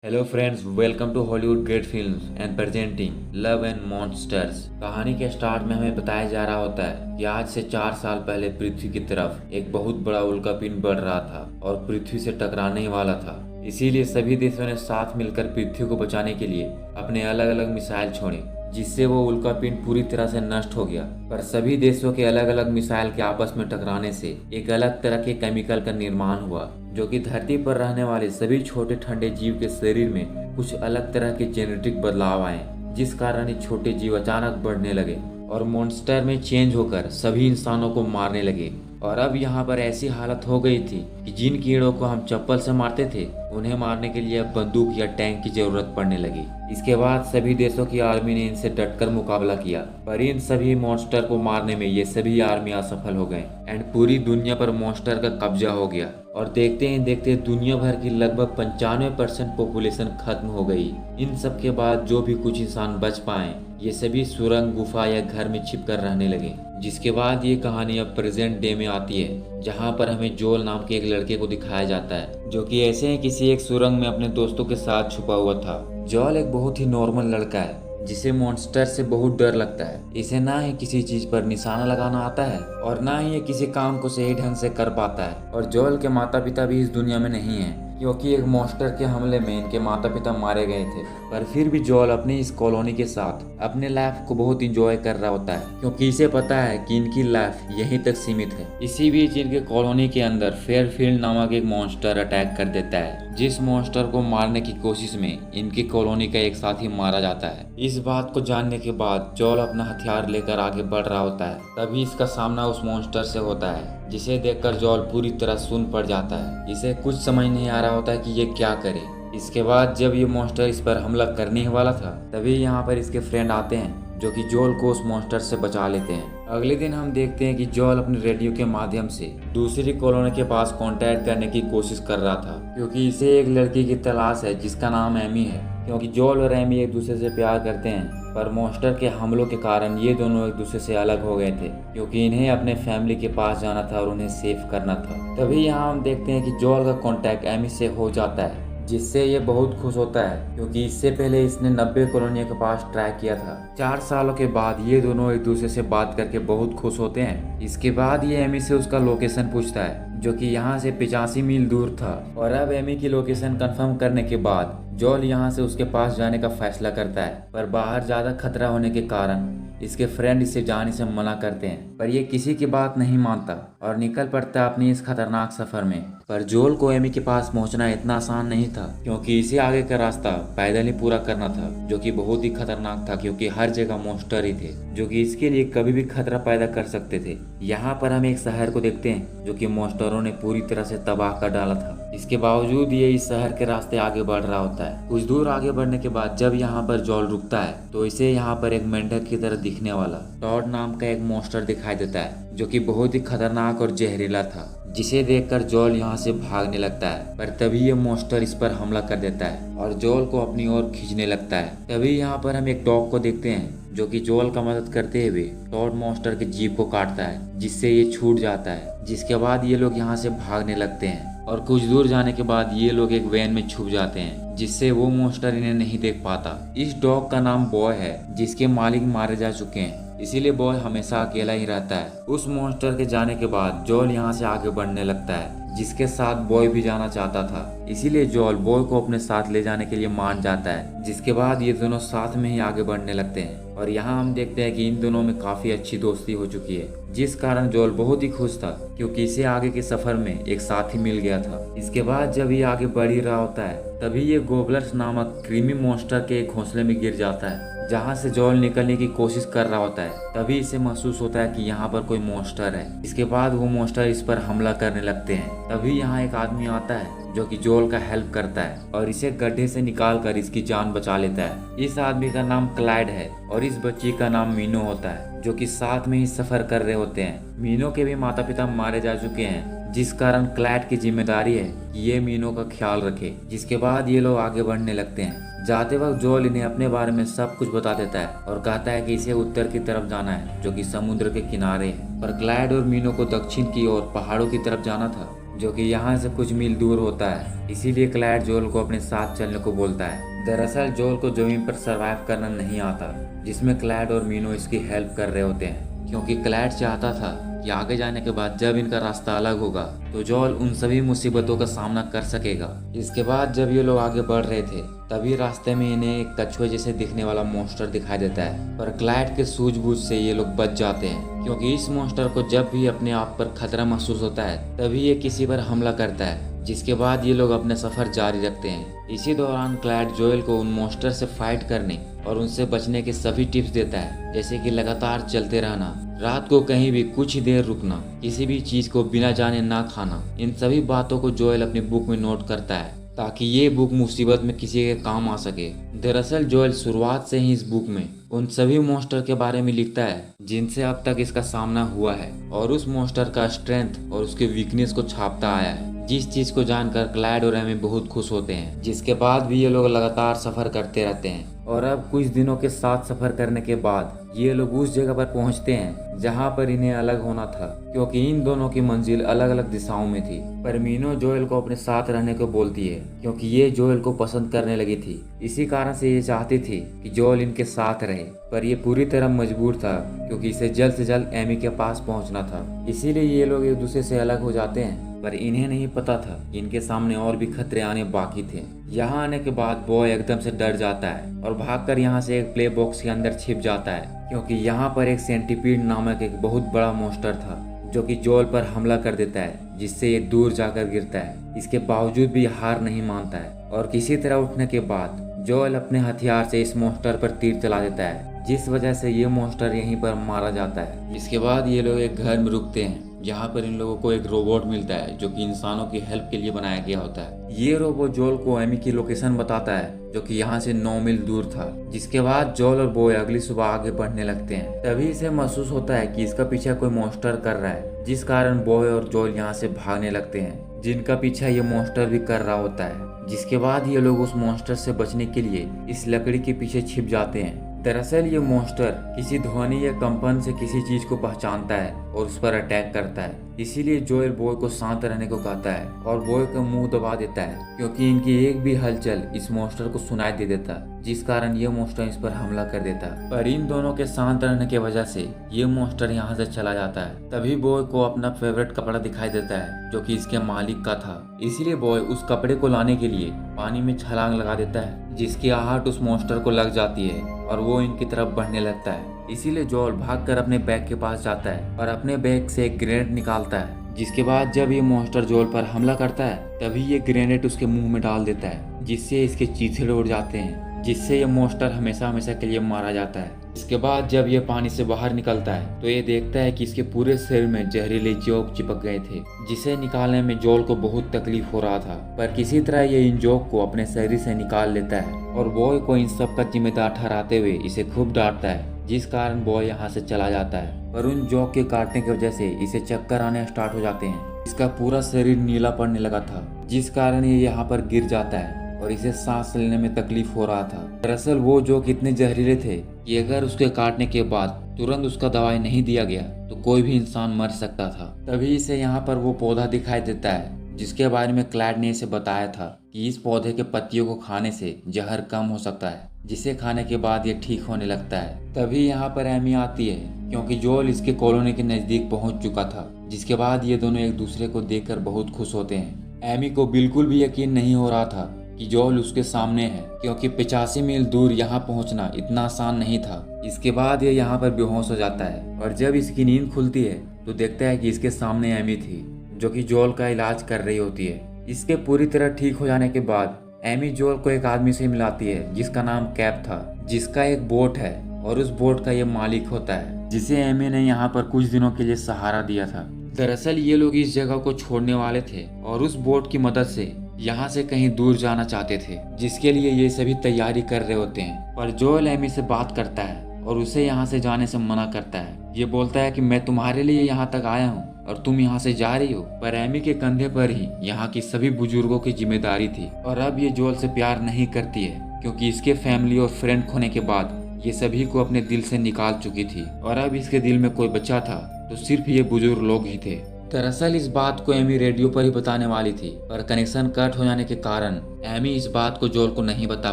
Hello friends, welcome to Hollywood great films and presenting love and monsters. कहानी के start में हमें बताया जा रहा होता है कि आज से 4 साल पहले पृथ्वी की तरफ एक बहुत बड़ा उल्कापिंड बढ़ रहा था और पृथ्वी से टकराने ही वाला था। इसीलिए सभी देशों ने साथ मिलकर पृथ्वी को बचाने के लिए अपने अलग अलग मिसाइल छोड़े, जिससे वो उल्कापिंड पूरी तरह से नष्ट हो गया। पर सभी देशों के अलग अलग मिसाइल के आपस में टकराने से एक अलग तरह के केमिकल का निर्माण हुआ, जो कि धरती पर रहने वाले सभी छोटे ठंडे जीव के शरीर में कुछ अलग तरह के जेनेटिक बदलाव आए, जिस कारण ये छोटे जीव अचानक बढ़ने लगे और मॉन्स्टर में चेंज होकर सभी इंसानों को मारने लगे। और अब यहाँ पर ऐसी हालत हो गई थी कि जिन कीड़ों को हम चप्पल से मारते थे, उन्हें मारने के लिए अब बंदूक या टैंक की जरूरत पड़ने लगी। इसके बाद सभी देशों की आर्मी ने इनसे डटकर मुकाबला किया, पर इन सभी मॉन्स्टर को मारने में ये सभी आर्मी असफल हो गए एंड पूरी दुनिया पर मॉन्स्टर का कब्जा हो गया। और देखते ही देखते दुनिया भर की लगभग 95% पॉपुलेशन खत्म हो गई। इन सब के बाद जो भी कुछ इंसान बच पाए, ये सभी सुरंग, गुफा या घर में छिप कर रहने लगे। जिसके बाद ये कहानी अब प्रेजेंट डे में आती है, जहाँ पर हमें जोल नाम के एक लड़के को दिखाया जाता है, जो कि ऐसे ही किसी एक सुरंग में अपने दोस्तों के साथ छुपा हुआ था। जोल एक बहुत ही नॉर्मल लड़का है, जिसे मॉन्स्टर से बहुत डर लगता है। इसे ना ही किसी चीज पर निशाना लगाना आता है और ना ही ये किसी काम को सही ढंग से कर पाता है। और जोल के माता पिता भी इस दुनिया में नहीं है, क्योंकि एक मॉन्स्टर के हमले में इनके माता पिता मारे गए थे। पर फिर भी जोल अपनी इस कॉलोनी के साथ अपने लाइफ को बहुत इंजॉय कर रहा होता है, क्योंकि इसे पता है कि इनकी लाइफ यहीं तक सीमित है। इसी बीच इनके कॉलोनी के अंदर फेयरफील्ड नामक एक मॉन्स्टर अटैक कर देता है, जिस मॉन्स्टर को मारने की कोशिश में इनकी कॉलोनी का एक साथी मारा जाता है। इस बात को जानने के बाद जोल अपना हथियार लेकर आगे बढ़ रहा होता है। तभी इसका सामना उस मॉन्स्टर से होता है, जिसे देखकर जोल पूरी तरह सुन पड़ जाता है। इसे कुछ समझ नहीं आ रहा होता है कि ये क्या करे। इसके बाद जब ये मॉन्स्टर इस पर हमला करने ही वाला था, तभी यहाँ पर इसके फ्रेंड आते हैं, जो कि जोल को उस मॉन्स्टर से बचा लेते हैं। अगले दिन हम देखते हैं कि जोल अपने रेडियो के माध्यम से दूसरी कॉलोनी के पास कांटेक्ट करने की कोशिश कर रहा था, क्योंकि इसे एक लड़की की तलाश है जिसका नाम एमी है। क्योंकि जोल और एमी एक दूसरे से प्यार करते हैं, पर मॉन्स्टर के हमलों के कारण ये दोनों एक दूसरे से अलग हो गए थे, क्योंकि इन्हें अपने फैमिली के पास जाना था और उन्हें सेव करना था। तभी यहाँ हम देखते हैं कि जोल का कांटेक्ट एमी से हो जाता है, जिससे ये बहुत खुश होता है, क्योंकि इससे पहले इसने 90 कॉलोनियों के पास ट्राई किया था। 4 सालों के बाद ये दोनों एक दूसरे से बात करके बहुत खुश होते हैं। इसके बाद ये एमी से उसका लोकेशन पूछता है, जो कि यहाँ से 85 मील दूर था। और अब एमी की लोकेशन कंफर्म करने के बाद जोल यहाँ से उसके पास जाने का फैसला करता है, पर बाहर ज्यादा खतरा होने के कारण इसके फ्रेंड इसे जाने से मना करते हैं। पर ये किसी की बात नहीं मानता और निकल पड़ता है अपनी इस खतरनाक सफर में। पर जोल को एमी के पास पहुंचना इतना आसान नहीं था, क्योंकि इसे आगे का रास्ता पैदल ही पूरा करना था, जो कि बहुत ही खतरनाक था, क्योंकि हर जगह मॉन्स्टर ही थे, जो कि इसके लिए कभी भी खतरा पैदा कर सकते थे। यहाँ पर हम एक शहर को देखते हैं, जो कि मॉन्स्टरों ने पूरी तरह से तबाह कर डाला था। इसके बावजूद ये इस शहर के रास्ते आगे बढ़ रहा होता है। कुछ दूर आगे बढ़ने के बाद जब यहाँ पर जोल रुकता है, तो इसे यहाँ पर एक मेंढक की तरह दिखने वाला टॉड नाम का एक मॉन्स्टर दिखाई देता है, जो कि बहुत ही खतरनाक और जहरीला था, जिसे देखकर जोल यहाँ से भागने लगता है। पर तभी ये मॉन्स्टर इस पर हमला कर देता है और जोल को अपनी ओर खींचने लगता है। तभी यहाँ पर हम एक डॉग को देखते हैं, जो कि जोल का मदद करते हुए टॉड मॉन्स्टर के जीभ को काटता है, जिससे ये छूट जाता है। जिसके बाद ये लोग यहाँ से भागने लगते हैं और कुछ दूर जाने के बाद ये लोग एक वैन में छुप जाते हैं, जिससे वो मॉन्स्टर इन्हें नहीं देख पाता। इस डॉग का नाम बॉय है, जिसके मालिक मारे जा चुके हैं, इसीलिए बॉय हमेशा अकेला ही रहता है। उस मॉन्स्टर के जाने के बाद जोल यहाँ से आगे बढ़ने लगता है, जिसके साथ बॉय भी जाना चाहता था। इसीलिए जोल बॉय को अपने साथ ले जाने के लिए मान जाता है। जिसके बाद ये दोनों साथ में ही आगे बढ़ने लगते हैं और यहाँ हम देखते हैं कि इन दोनों में काफी अच्छी दोस्ती हो चुकी है, जिस कारण जोल बहुत ही खुश था, क्योंकि इसे आगे के सफर में एक साथी मिल गया था। इसके बाद जब ये आगे बढ़ ही रहा होता है, तभी ये गोबलर्स नामक क्रीमी मॉन्स्टर के एक घोंसले में गिर जाता है, जहाँ से जोल निकलने की कोशिश कर रहा होता है। तभी इसे महसूस होता है कि यहाँ पर कोई मॉन्स्टर है। इसके बाद वो मॉन्स्टर इस पर हमला करने लगते हैं। तभी यहाँ एक आदमी आता है, जो कि जोल का हेल्प करता है और इसे गड्ढे से निकालकर इसकी जान बचा लेता है। इस आदमी का नाम क्लाइड है और इस बच्ची का नाम मीनो होता है, जो कि साथ में ही सफर कर रहे होते हैं। मीनो के भी माता पिता मारे जा चुके हैं, जिस कारण क्लाइड की जिम्मेदारी है कि ये मीनो का ख्याल रखे। जिसके बाद ये लोग आगे बढ़ने लगते हैं। जाते वक्त जोल इन्हें अपने बारे में सब कुछ बता देता है और कहता है कि इसे उत्तर की तरफ जाना है, जो कि समुद्र के किनारे है। पर क्लाइड और मीनो को दक्षिण की ओर पहाड़ों की तरफ जाना था, जो कि यहाँ से कुछ मील दूर होता है। इसीलिए क्लाइड जोएल को अपने साथ चलने को बोलता है। दरअसल जोएल को जमीन पर सरवाइव करना नहीं आता, जिसमें क्लाइड और मीनो इसकी हेल्प कर रहे होते हैं, क्योंकि क्लाइड चाहता था कि आगे जाने के बाद जब इनका रास्ता अलग होगा तो जोएल उन सभी मुसीबतों का सामना कर सकेगा। इसके बाद जब ये लोग आगे बढ़ रहे थे तभी रास्ते में इन्हें एक कछुए जैसे दिखने वाला मॉन्स्टर दिखाई देता है, पर क्लाइड के सूझबूझ से ये लोग बच जाते हैं, क्योंकि इस मॉन्स्टर को जब भी अपने आप पर खतरा महसूस होता है तभी ये किसी पर हमला करता है। जिसके बाद ये लोग अपने सफर जारी रखते हैं। इसी दौरान क्लाइड जोएल को उन मॉन्स्टर से फाइट करने और उनसे बचने के सभी टिप्स देता है, जैसे कि लगातार चलते रहना, रात को कहीं भी कुछ ही देर रुकना, किसी भी चीज को बिना जाने ना खाना। इन सभी बातों को जोएल अपनी बुक में नोट करता है ताकि ये बुक मुसीबत में किसी के काम आ सके। दरअसल जोएल शुरुआत से ही इस बुक में उन सभी मॉन्स्टर के बारे में लिखता है जिनसे अब तक इसका सामना हुआ है, और उस मॉन्स्टर का स्ट्रेंथ और उसके वीकनेस को छापता आया है, जिस चीज को जानकर क्लाइड और एमी बहुत खुश होते हैं। जिसके बाद भी ये लोग लगातार सफर करते रहते हैं, और अब कुछ दिनों के साथ सफर करने के बाद ये लोग उस जगह पर पहुंचते हैं जहां पर इन्हें अलग होना था, क्योंकि इन दोनों की मंजिल अलग अलग दिशाओं में थी। पर मीनो जोएल को अपने साथ रहने को बोलती है, क्योंकि ये जोएल को पसंद करने लगी थी। इसी कारण से ये चाहती थी कि जोएल इनके साथ रहे, पर ये पूरी तरह मजबूर था, क्योंकि इसे जल्द से जल्द एमी के पास पहुंचना था। इसीलिए ये लोग एक दूसरे से अलग हो जाते हैं, पर इन्हें नहीं पता था कि इनके सामने और भी खतरे आने बाकी थे। यहाँ आने के बाद बॉय एकदम से डर जाता है और भागकर यहाँ से एक प्ले बॉक्स के अंदर छिप जाता है, क्योंकि यहाँ पर एक सेंटीपीड नामक एक बहुत बड़ा मॉन्स्टर था जो कि जोएल पर हमला कर देता है, जिससे ये दूर जाकर गिरता है। इसके बावजूद भी हार नहीं मानता है, और किसी तरह उठने के बाद जोएल अपने हथियार से इस मॉन्स्टर पर तीर चला देता है, जिस वजह से ये मॉन्स्टर यहीं पर मारा जाता है। इसके बाद ये लोग एक घर में रुकते हैं जहाँ पर इन लोगों को एक रोबोट मिलता है जो कि इंसानों की हेल्प के लिए बनाया गया होता है। ये रोबोट जोएल को एमी की लोकेशन बताता है जो कि यहाँ से 9 मील दूर था। जिसके बाद जोएल और बॉय अगली सुबह आगे बढ़ने लगते हैं। तभी इसे महसूस होता है कि इसका पीछा कोई मॉन्स्टर कर रहा है, जिस कारण बॉय और जोएल यहाँ से भागने लगते हैं, जिनका पीछा ये मॉन्स्टर भी कर रहा होता है। जिसके बाद ये लोग उस मॉन्स्टर से बचने के लिए इस लकड़ी के पीछे छिप जाते हैं। दरअसल ये मॉन्स्टर किसी ध्वनि या कंपन से किसी चीज को पहचानता है और उस पर अटैक करता है। इसीलिए जोएल बॉय को शांत रहने को कहता है और बॉय का मुंह दबा देता है, क्योंकि इनकी एक भी हलचल इस मॉन्स्टर को सुनाई दे देता, जिस कारण ये मॉन्स्टर इस पर हमला कर देता। पर इन दोनों के शांत रहने की वजह से ये मॉन्स्टर यहाँ से चला जाता है। तभी बॉय को अपना फेवरेट कपड़ा दिखाई देता है जो कि इसके मालिक का था। इसीलिए बॉय उस कपड़े को लाने के लिए पानी में छलांग लगा देता है, जिसकी आहट उस मॉन्स्टर को लग जाती है और वो इनकी तरफ बढ़ने लगता है। इसीलिए जोएल भागकर अपने बैग के पास जाता है और अपने बैग से एक ग्रेनेड निकालता है। जिसके बाद जब ये मॉन्स्टर जोएल पर हमला करता है तभी ये ग्रेनेड उसके मुंह में डाल देता है, जिससे इसके चीथड़े उड़ जाते हैं, जिससे ये मॉन्स्टर हमेशा हमेशा के लिए मारा जाता है। इसके बाद जब ये पानी से बाहर निकलता है तो ये देखता है कि इसके पूरे शरीर में जहरीले जोक चिपक गए थे, जिसे निकालने में जोएल को बहुत तकलीफ हो रहा था। पर किसी तरह ये इन जोक को अपने शरीर से निकाल लेता है और बॉय को इन सब का जिम्मेदार ठहराते हुए इसे खूब डांटता है, जिस कारण बॉय यहाँ से चला जाता है। पर उन जोक के काटने की वजह से इसे चक्कर आने स्टार्ट हो जाते हैं। इसका पूरा शरीर नीला पड़ने लगा था, जिस कारण ये यहाँ पर गिर जाता है और इसे सांस लेने में तकलीफ हो रहा था। दरअसल वो जोक इतने जहरीले थे कि अगर उसके काटने के बाद तुरंत उसका दवाई नहीं दिया गया तो कोई भी इंसान मर सकता था। तभी इसे यहाँ पर वो पौधा दिखाई देता है जिसके बारे में क्लाइड ने इसे बताया था कि इस पौधे के पत्तियों को खाने से जहर कम हो सकता है, जिसे खाने के बाद ये ठीक होने लगता है। तभी यहाँ पर एमी आती है, क्योंकि जोएल इसके कॉलोनी के नजदीक पहुंच चुका था। जिसके बाद ये दोनों एक दूसरे को देखकर बहुत खुश होते हैं। एमी को बिल्कुल भी यकीन नहीं हो रहा था कि जोएल उसके सामने है, क्योंकि 85 मील दूर यहाँ पहुँचना इतना आसान नहीं था। इसके बाद ये यहाँ पर बेहोश हो जाता है और जब इसकी नींद खुलती है तो देखता है कि इसके सामने एमी थी, जो कि जोएल का इलाज कर रही होती है। इसके पूरी तरह ठीक हो जाने के बाद एमी जोएल को एक आदमी से मिलाती है जिसका नाम कैप था, जिसका एक बोट है और उस बोट का ये मालिक होता है, जिसे एमी ने यहाँ पर कुछ दिनों के लिए सहारा दिया था। दरअसल ये लोग इस जगह को छोड़ने वाले थे और उस बोट की मदद से यहाँ से कहीं दूर जाना चाहते थे, जिसके लिए ये सभी तैयारी कर रहे होते हैं। पर जोएल एमी से बात करता है और उसे यहाँ से जाने से मना करता है। ये बोलता है कि मैं तुम्हारे लिए यहाँ तक आया हूँ और तुम यहाँ से जा रही हो। पर एमी के कंधे पर ही यहाँ की सभी बुजुर्गों की जिम्मेदारी थी और अब ये जोएल से प्यार नहीं करती है, क्योंकि इसके फैमिली और फ्रेंड खोने के बाद ये सभी को अपने दिल से निकाल चुकी थी और अब इसके दिल में कोई बचा था तो सिर्फ ये बुजुर्ग लोग ही थे। दरअसल इस बात को एमी रेडियो पर ही बताने वाली थी, पर कनेक्शन कट हो जाने के कारण एमी इस बात को जोल को नहीं बता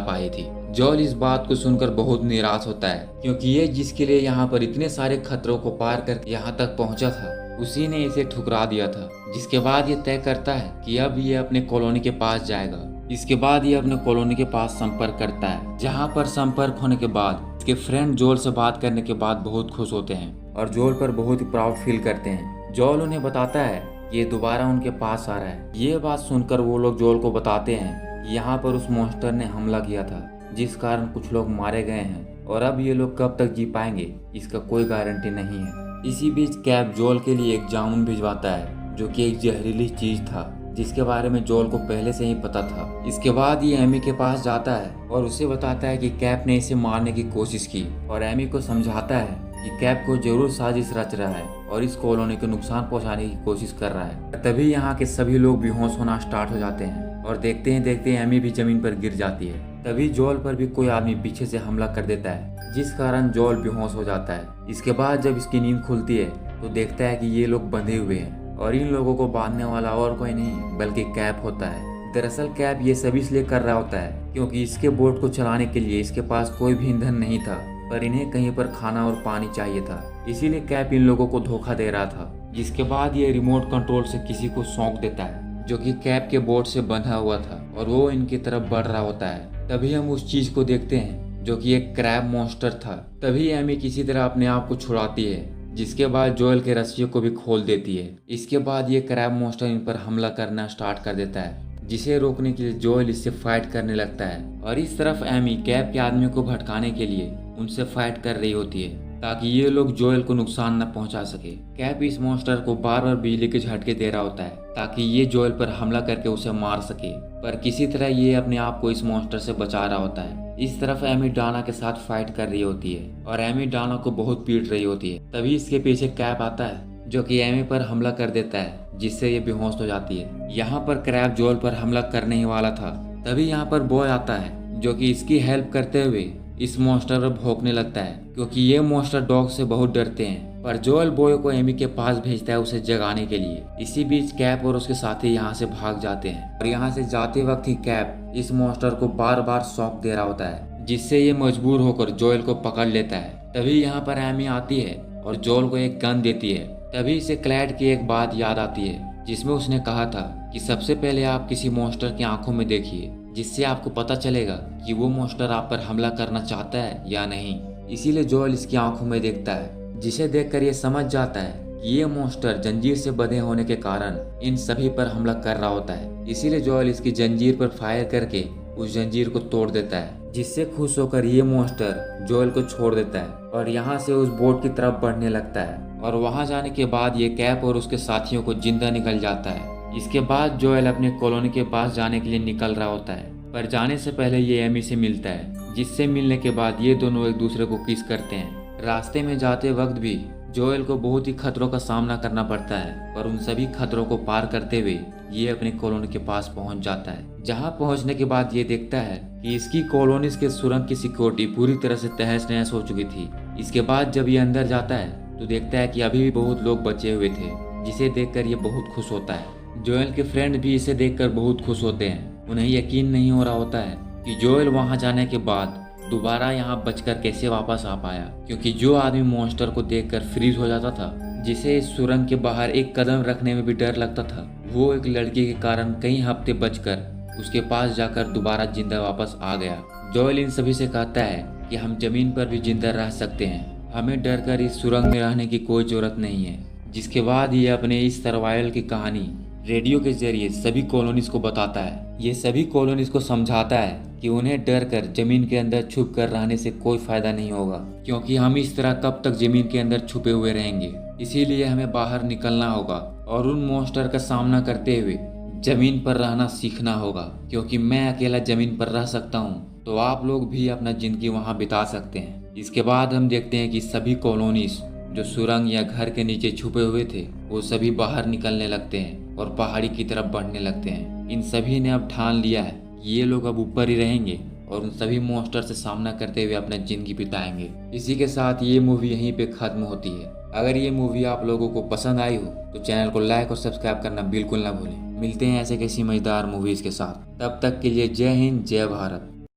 पाई थी। जोल इस बात को सुनकर बहुत निराश होता है, क्योंकि ये जिसके लिए यहाँ पर इतने सारे खतरों को पार कर यहाँ तक पहुँचा था, उसी ने इसे ठुकरा दिया था। जिसके बाद ये तय करता है कि अब ये अपने कॉलोनी के पास जाएगा। इसके बाद ये अपने कॉलोनी के पास संपर्क करता है, जहाँ पर संपर्क होने के बाद उसके फ्रेंड जोल से बात करने के बाद बहुत खुश होते हैं और जोल पर बहुत ही प्राउड फील करते हैं। जोल उन्हें बताता है कि ये दोबारा उनके पास आ रहा है। ये बात सुनकर वो लोग जोल को बताते हैं कि यहाँ पर उस मॉन्स्टर ने हमला किया था, जिस कारण कुछ लोग मारे गए हैं और अब ये लोग कब तक जी पाएंगे इसका कोई गारंटी नहीं है। इसी बीच कैप जोल के लिए एक जामुन भिजवाता है, जो कि एक जहरीली चीज था, जिसके बारे में जोल को पहले से ही पता था। इसके बाद ये एमी के पास जाता है और उसे बताता है कि कैप ने इसे मारने की कोशिश की और एमी को समझाता है कि कैप को जरूर साजिश रच रहा है और इस कॉलोनी को नुकसान पहुंचाने की कोशिश कर रहा है। तभी यहाँ के सभी लोग बेहोश होना स्टार्ट हो जाते हैं और देखते ही देखते एमी भी जमीन पर गिर जाती है। तभी जोल पर भी कोई आदमी पीछे से हमला कर देता है, जिस कारण जोल बेहोश हो जाता है। इसके बाद जब इसकी नींद खुलती है तो देखता है कि ये लोग बंधे हुए हैं और इन लोगों को बांधने वाला और कोई नहीं बल्कि कैप होता है। दरअसल कैप ये सब इसलिए कर रहा होता है क्योंकि इसके बोट को चलाने के लिए इसके पास कोई भी ईंधन नहीं था, पर इन्हें कहीं पर खाना और पानी चाहिए था। इसीलिए कैप इन लोगों को धोखा दे रहा था। जिसके बाद ये रिमोट कंट्रोल से किसी को सौंप देता है, जो कि कैप के बोट से बंधा हुआ था और वो इनकी तरफ बढ़ रहा होता है। तभी हम उस चीज को देखते हैं जो कि एक क्रैब मॉन्स्टर था। तभी एमी किसी तरह अपने आप को छुड़ाती है, जिसके बाद जोएल के रस्सियों को भी खोल देती है। इसके बाद ये क्रैब मॉन्स्टर इन पर हमला करना स्टार्ट कर देता है, जिसे रोकने के लिए जोएल इससे फाइट करने लगता है और इस तरफ एमी कैप के आदमी को भटकाने के लिए उनसे फाइट कर रही होती है ताकि ये लोग जोएल को नुकसान न पहुंचा सके। कैप इस मॉन्स्टर को बार बार बिजली के झटके दे रहा होता है ताकि ये जोएल पर हमला करके उसे मार सके, पर किसी तरह ये अपने आप को इस मॉन्स्टर से बचा रहा होता है। इस तरफ एमी डाना के साथ फाइट कर रही होती है और एमी डाना को बहुत पीट रही होती है। तभी इसके पीछे कैप आता है, जो कि एमी पर हमला कर देता है, जिससे ये बेहोश हो जाती है। यहाँ पर क्रैब जोएल पर हमला करने ही वाला था, तभी यहाँ पर बॉय आता है, जो कि इसकी हेल्प करते हुए इस मॉन्स्टर पर भौंकने लगता है, क्योंकि ये मॉन्स्टर डॉग से बहुत डरते हैं। पर जोएल बॉय को एमी के पास भेजता है उसे जगाने के लिए। इसी बीच कैप और उसके साथी यहाँ से भाग जाते हैं और यहाँ से जाते वक्त ही कैप इस मॉन्स्टर को बार बार शॉक दे रहा होता है, जिससे ये मजबूर होकर जोएल को पकड़ लेता है। तभी यहाँ पर एमी आती है और जोएल को एक गन देती है। तभी इसे क्लैड की एक बात याद आती है, जिसमें उसने कहा था कि सबसे पहले आप किसी मॉन्स्टर की आंखों में देखिए, जिससे आपको पता चलेगा कि वो मॉन्स्टर आप पर हमला करना चाहता है या नहीं। इसीलिए जोएल इसकी आंखों में देखता है, जिसे देखकर ये समझ जाता है कि ये मॉन्स्टर जंजीर से बंधे होने के कारण इन सभी पर हमला कर रहा होता है। इसीलिए जोएल इसकी जंजीर पर फायर करके उस जंजीर को तोड़ देता है, जिससे खुश होकर ये मॉन्स्टर जोएल को छोड़ देता है और यहाँ से उस बोट की तरफ बढ़ने लगता है। और वहाँ जाने के बाद ये कैप और उसके साथियों को जिंदा निकल जाता है। इसके बाद जोएल अपने कॉलोनी के पास जाने के लिए निकल रहा होता है, पर जाने से पहले ये एमी से मिलता है, जिससे मिलने के बाद ये दोनों एक दूसरे को किस करते हैं। रास्ते में जाते वक्त भी जोएल को बहुत ही खतरों का सामना करना पड़ता है, पर उन सभी खतरों को पार करते हुए ये अपनी कॉलोनी के पास पहुंच जाता है। जहां पहुंचने के बाद ये देखता है कि इसकी कॉलोनी के सुरंग की सिक्योरिटी पूरी तरह से तहस नहस हो चुकी थी। इसके बाद जब ये अंदर जाता है तो देखता है कि अभी भी बहुत लोग बचे हुए थे, जिसे देखकर ये बहुत खुश होता है। जोएल के फ्रेंड भी इसे देखकर बहुत खुश होते हैं। उन्हें यकीन नहीं हो रहा होता है कि जोएल वहां जाने के बाद दोबारा यहाँ बचकर कैसे वापस आ पाया, क्योंकि जो आदमी मॉन्स्टर को देखकर फ्रीज हो जाता था, जिसे इस सुरंग के बाहर एक कदम रखने में भी डर लगता था, वो एक लड़की के कारण कई हफ्ते बचकर उसके पास जाकर दोबारा जिंदा वापस आ गया। जोएल इन सभी से कहता है कि हम जमीन पर भी जिंदा रह सकते हैं, हमें डर कर इस सुरंग में रहने की कोई जरूरत नहीं है। जिसके बाद ये अपने इस सर्वाइवल की कहानी रेडियो के जरिए सभी कॉलोनीज को बताता है। ये सभी कॉलोनीज को समझाता है कि उन्हें डर कर जमीन के अंदर छुप कर रहने से कोई फायदा नहीं होगा, क्योंकि हम इस तरह कब तक जमीन के अंदर छुपे हुए रहेंगे। इसीलिए हमें बाहर निकलना होगा और उन मॉन्स्टर का सामना करते हुए जमीन पर रहना सीखना होगा, क्योंकि मैं अकेला जमीन पर रह सकता हूँ तो आप लोग भी अपना जिंदगी वहाँ बिता सकते हैं। इसके बाद हम देखते हैं कि सभी कॉलोनीज जो सुरंग या घर के नीचे छुपे हुए थे वो सभी बाहर निकलने लगते हैं और पहाड़ी की तरफ बढ़ने लगते हैं। इन सभी ने अब ठान लिया है कि ये लोग अब ऊपर ही रहेंगे और उन सभी मॉन्स्टर से सामना करते हुए अपना जिंदगी बिताएंगे। इसी के साथ ये मूवी यहीं पे खत्म होती है। अगर ये मूवी आप लोगों को पसंद आई हो तो चैनल को लाइक और सब्सक्राइब करना बिल्कुल ना भूलें। मिलते हैं ऐसे किसी मजेदार मूवीज के साथ, तब तक के लिए जय हिंद जय भारत।